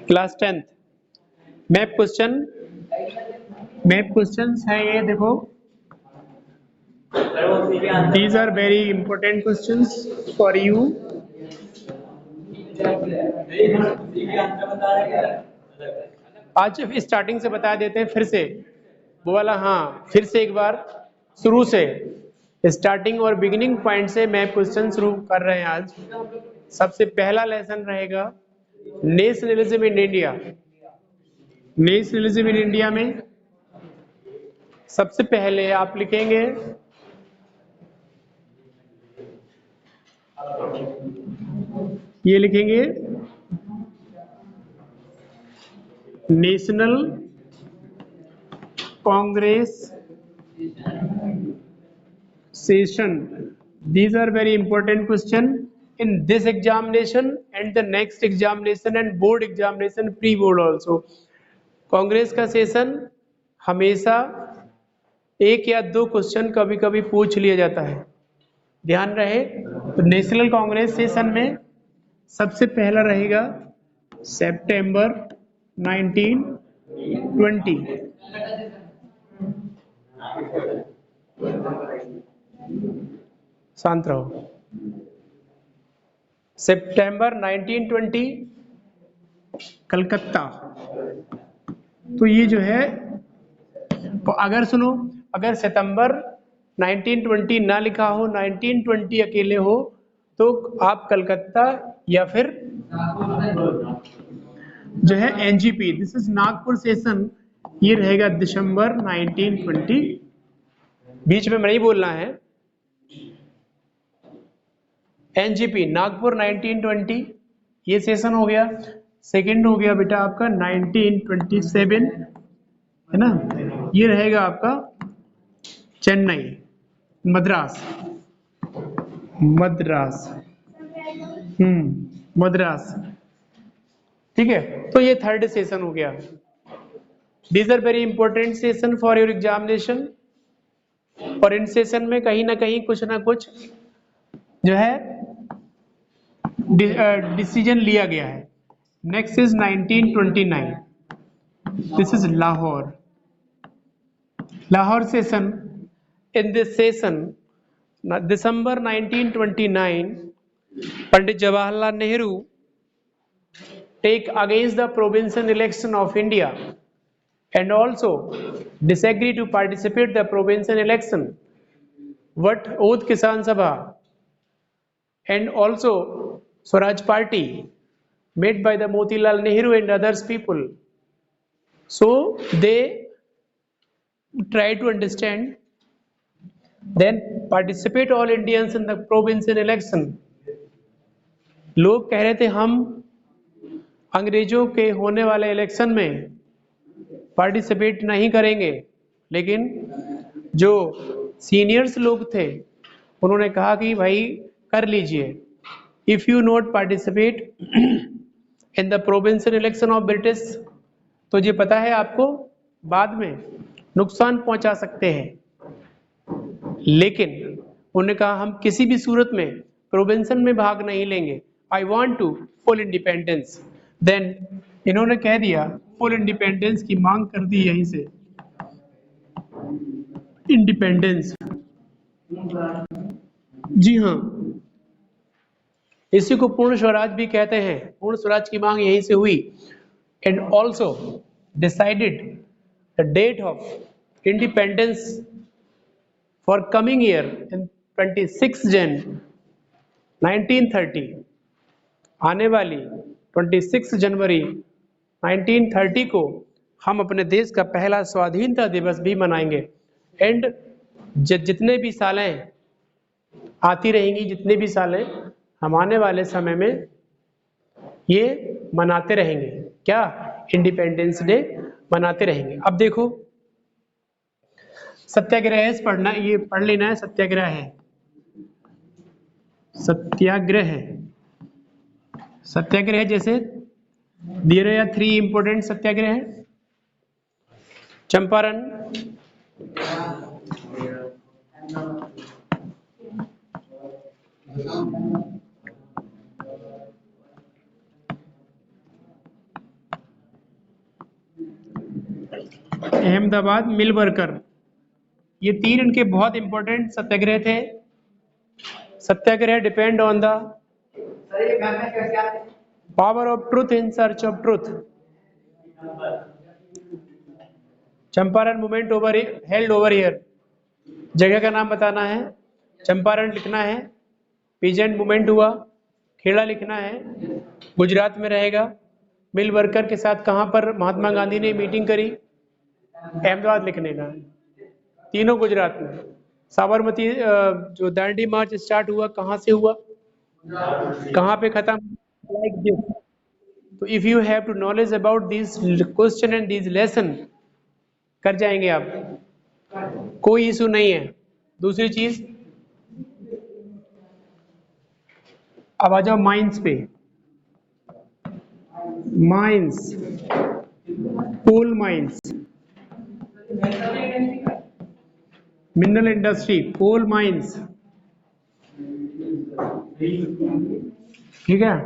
Class 10th map question है ये देखो। These are very important questions for you. आज स्टार्टिंग से बता देते हैं फिर से, वो वाला, हाँ फिर से एक बार शुरू से, स्टार्टिंग और बिगिनिंग पॉइंट से मैप क्वेश्चन शुरू कर रहे हैं आज। सबसे पहला लेसन रहेगा nationalism in India. Nationalism in India में सबसे पहले आप लिखेंगे ये लिखेंगे national Congress session. These are very important question in this examination and the next examination and board examination, pre-board also। Congress का सेशन हमेशा एक या दो क्वेश्चन कभी कभी पूछ लिया जाता है, ध्यान रहे। तो नेशनल कांग्रेस सेशन में सबसे पहला रहेगा सितंबर 1920। शांत रहो। सितंबर 1920 कलकत्ता। तो ये जो है, तो अगर सुनो, अगर सितंबर 1920 ना लिखा हो, 1920 अकेले हो, तो आप कलकत्ता या फिर जो है NGP, this is Nagpur session, ये रहेगा दिसंबर 1920। बीच में नहीं बोलना है। एनजीपी नागपुर 1920 ये सेशन हो गया। सेकंड हो गया बेटा आपका 1927, है ना, ये रहेगा आपका चेन्नई, मद्रास, मद्रास, मद्रास, ठीक है। तो ये थर्ड सेशन हो गया। These are very important session for your examination, और इन सेशन में कहीं ना कहीं कुछ ना कुछ जो है डिसीजन लिया गया है। Next is 1929, this is Lahore, Lahore session. In this session December 1929, Pandit Jawaharlal Nehru take against the provincial election of India and also disagree to participate the provincial election. What Oath Kisan Sabha and also Swaraj Party made by the Motilal Nehru and others people. So they try to understand, then participate all Indians in the provincial election. लोग कह रहे थे हम अंग्रेजों के होने वाले election में पार्टिसिपेट नहीं करेंगे, लेकिन जो सीनियर्स लोग थे उन्होंने कहा कि भाई कर लीजिए। If you not participate in the provincial election of British, तो ये पता है आपको बाद में नुकसान पहुंचा सकते हैं, लेकिन उन्होंने कहा हम किसी भी सूरत में प्रोविंशियल में भाग नहीं लेंगे। I want to full independence. Then इन्होंने कह दिया, फुल इंडिपेंडेंस की मांग कर दी यहीं से, इंडिपेंडेंस। जी हाँ, इसी को पूर्ण स्वराज भी कहते हैं। पूर्ण स्वराज की मांग यहीं से हुई। And also decided the date of independence for coming year in 26 Jan 1930। आने वाली 26 जनवरी 1930 को हम अपने देश का पहला स्वाधीनता दिवस भी मनाएंगे। एंड जितने भी सालें आती रहेंगी, जितने भी सालें हम आने वाले समय में ये मनाते रहेंगे, क्या, इंडिपेंडेंस डे मनाते रहेंगे। अब देखो सत्याग्रह पढ़ना, ये पढ़ लेना है। सत्याग्रह है, सत्याग्रह है, सत्याग्रह जैसे दिए रहे 3 इंपोर्टेंट सत्याग्रह है। चंपारण, अहमदाबाद मिल वर्कर, ये 3 इनके बहुत इंपॉर्टेंट सत्याग्रह थे। Satyagraha depend on the power of truth in search of truth. Champaran movement over held over here, जगह का नाम बताना है, चंपारण लिखना है, पीजेंट मूवमेंट हुआ, खेड़ा लिखना है, गुजरात में रहेगा। मिल वर्कर के साथ कहां पर महात्मा गांधी ने मीटिंग करी, अहमदाबाद लिखने का, तीनों गुजरात में। साबरमती जो दांडी मार्च स्टार्ट हुआ कहां से हुआ, कहां पे खत्म, लाइक दिस। तो if you have to knowledge about this question and this lesson, कर जाएंगे आप, कोई इशू नहीं है। दूसरी चीज, अब आ जाओ माइंस पे। Mines, coal mines, mineral industry, coal mines, ठीक है।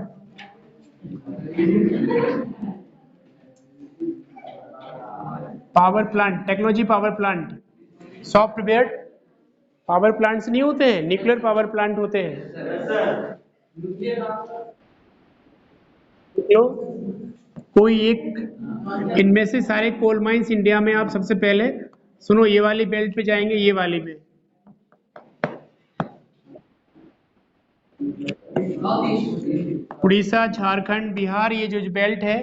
Power plant, technology power plant, software power plants नहीं होते हैं, न्यूक्लियर पावर प्लांट होते हैं। क्यों? कोई एक, इनमें से सारे कोल माइंस इंडिया में, आप सबसे पहले सुनो, ये वाली बेल्ट पे जाएंगे, ये वाली पे, उड़ीसा, झारखंड, बिहार, ये जो बेल्ट है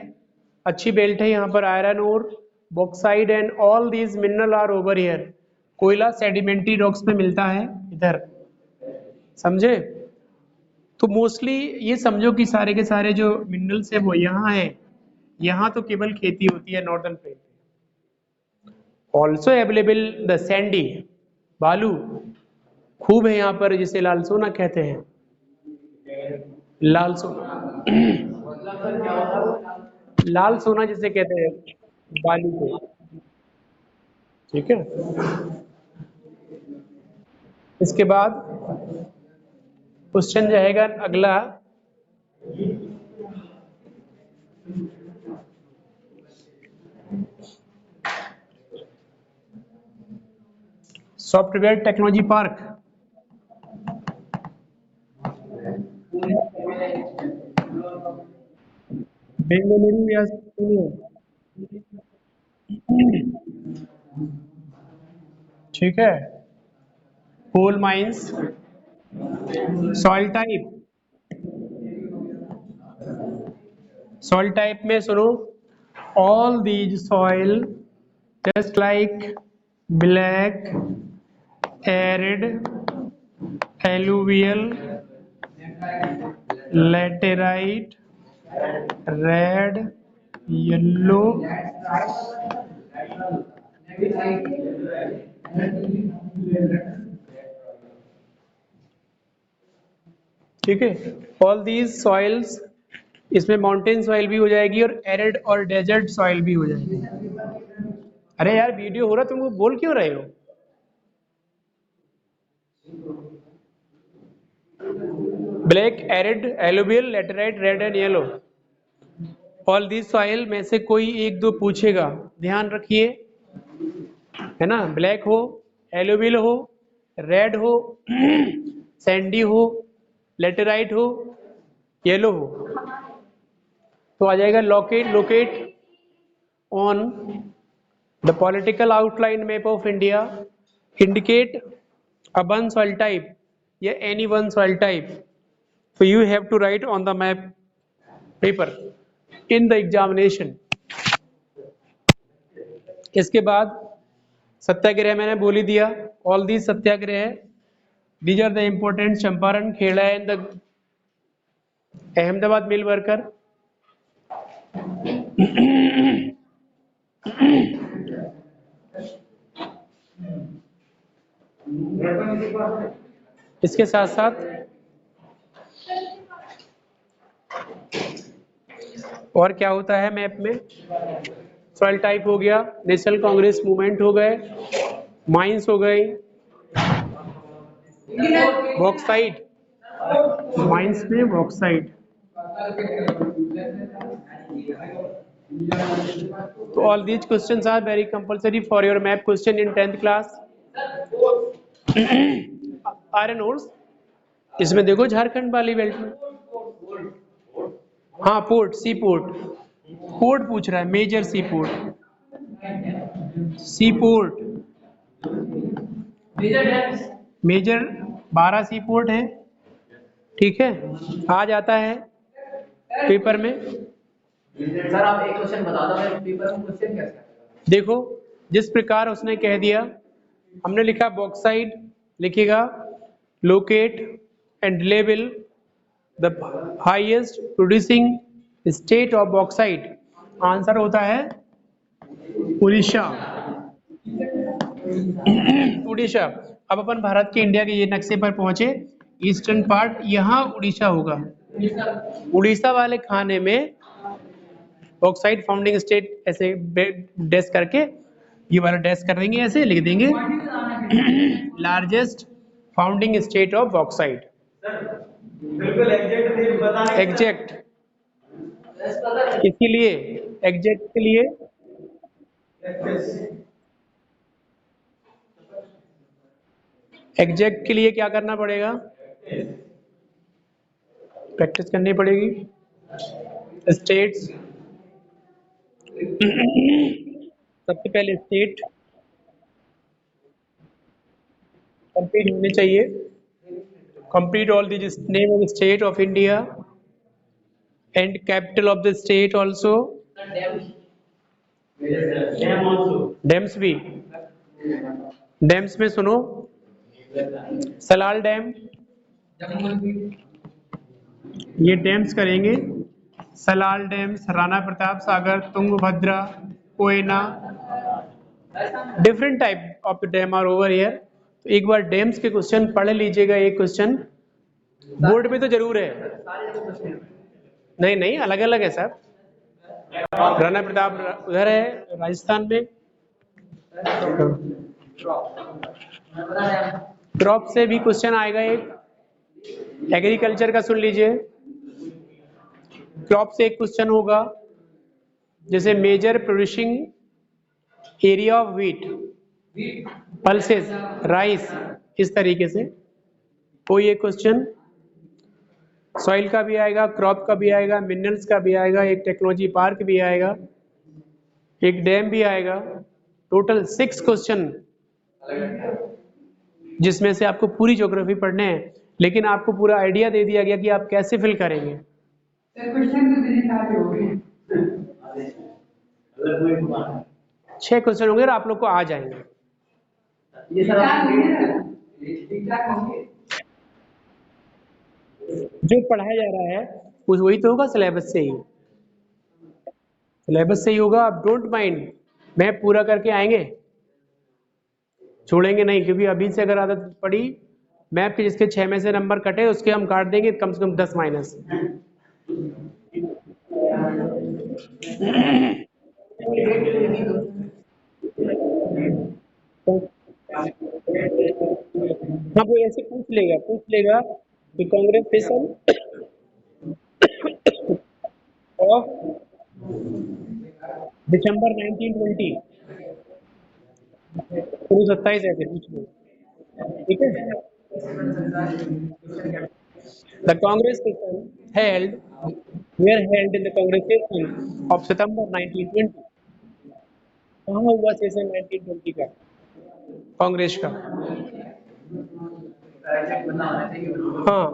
अच्छी बेल्ट है। यहाँ पर iron ore, bauxite and all these mineral are over here. कोयला सेडिमेंट्री रॉक्स में मिलता है इधर, समझे? तो मोस्टली ये समझो कि सारे के सारे जो मिनरल्स है वो यहाँ है। यहाँ तो केवल खेती होती है नॉर्दर्न प्लेन पे। ऑल्सो अवेलेबल द सैंडी, बालू खूब है यहाँ पर, जिसे लाल सोना कहते हैं, लाल सोना। लाल सोना जिसे कहते हैं बालू को, ठीक है। इसके बाद क्वेश्चन रहेगा अगला, सॉफ्टवेयर टेक्नोलॉजी पार्क, बेंगलुरु या पुणे, ठीक है। Coal mines, soil type, soil type में सुनो, all these soil just like black, arid, alluvial, laterite, red, yellow, ठीक है। ऑल दीज सॉइल्स, इसमें माउंटेन सॉइल भी हो जाएगी और एरिड और डेजर्ट सॉइल भी हो जाएगी। अरे यार वीडियो हो रहा, तुम वो बोल क्यों रहे हो? Black, arid, alluvial, laterite, red and yellow, all these soil में से कोई एक दो पूछेगा, ध्यान रखिए, है ना। ब्लैक हो, एलुवियल हो, रेड हो, सैंडी हो, लेटेराइट हो, येलो हो, तो आ जाएगा locate, locate on the political outline map of India, indicate a one soil type या any one soil type, so you have to write on the map paper in the examination। इसके बाद सत्याग्रह मैंने बोल ही दिया, all these satyagraha, these are the important, Champaran, Kheda and the Ahmedabad mill worker. इसके साथ साथ और क्या होता है मैप में, सॉइल टाइप हो गया, नेशनल कांग्रेस मूवमेंट हो गए, माइंस हो गई, बॉक्साइट, माइंस में bauxite, So all these questions are very compulsory for your map question in 10th class. Iron ores, इसमें देखो झारखंड वाली बेल्ट में, हाँ पोर्ट, सी पोर्ट, पोर्ट पूछ रहा है, मेजर सी पोर्ट, सी पोर्ट, मेजर 12 सी पोर्ट है, ठीक है, आ जाता है पेपर में। सर आप एक क्वेश्चन बता दो, मैं पेपर में क्वेश्चन कैसे आएगा? देखो जिस प्रकार उसने कह दिया, हमने लिखा बॉक्साइट, लिखेगा locate and level the highest producing state of bauxite, answer होता है उड़ीसा। उड़ीसा। अब अपन भारत के इंडिया के ये नक्शे पर पहुंचे, ईस्टर्न पार्ट यहाँ उड़ीसा होगा, उड़ीसा वाले खाने में बॉक्साइट फाउंडिंग स्टेट ऐसे डैश करके, ये वाला डैश कर देंगे, ऐसे लिख देंगे largest founding state of bauxite. बिल्कुल एग्जैक्ट किसके लिए, एग्जैक्ट के लिए, एग्जैक्ट के लिए क्या करना पड़ेगा, प्रैक्टिस करनी पड़ेगी। स्टेट्स, सबसे पहले स्टेट कंप्लीट होने चाहिए, complete all the name of state of India and capital of the state also, dams भी, डैम्स में सुनो, सलाल डैम, ये डैम्स करेंगे, Salal dams, Rana Pratap Sagar, Tungabhadra, Koyna, different type of dam are over here. तो एक बार डैम्स के क्वेश्चन पढ़ लीजिएगा, एक क्वेश्चन बोर्ड में तो जरूर है, नहीं नहीं अलग अलग है सर, राणा प्रताप उधर है राजस्थान में, क्रॉप से भी क्वेश्चन आएगा एक, एग्रीकल्चर का सुन लीजिए, क्रॉप से एक क्वेश्चन होगा, जैसे major producing area of wheat, pulses, rice, इस तरीके से कोई एक क्वेश्चन, सॉइल का भी आएगा, क्रॉप का भी आएगा, मिनरल्स का भी आएगा, एक टेक्नोलॉजी पार्क भी आएगा, एक डैम भी आएगा, टोटल 6 क्वेश्चन, जिसमें से आपको पूरी ज्योग्राफी पढ़ने हैं, लेकिन आपको पूरा आइडिया दे दिया गया कि आप कैसे फिल करेंगे। 6 क्वेश्चन होंगे और आप लोग को आ जाएंगे। ये सर जो पढ़ाया जा रहा है वही तो होगा, सिलेबस से ही, सिलेबस से ही होगा, आप डोंट माइंड, मैं पूरा करके आएंगे, छोड़ेंगे नहीं, क्योंकि अभी से अगर आदत पड़ी, मैप के जिसके 6 में से नंबर कटे उसके हम काट देंगे कम से कम 10 माइनस। हाँ वो ऐसे पूछ लेगा कि कांग्रेसेशन ऑफ दिसंबर 1920, 27 ऐसे पूछ लो, ठीक है। The Congress session held were held in the Congress session of September 1920. कहाँ हुआ सेशन 1920 का कांग्रेस का? हाँ,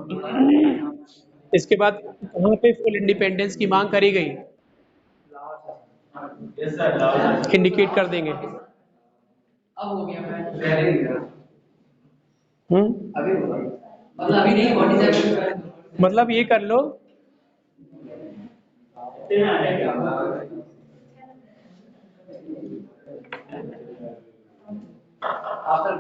इसके बाद कहाँ पे फुल इंडिपेंडेंस की मांग करी गई, इंडिकेट कर देंगे। अब हो गया अभी मतलब अभी नहीं 47 मतलब ये कर लो, आफ्टर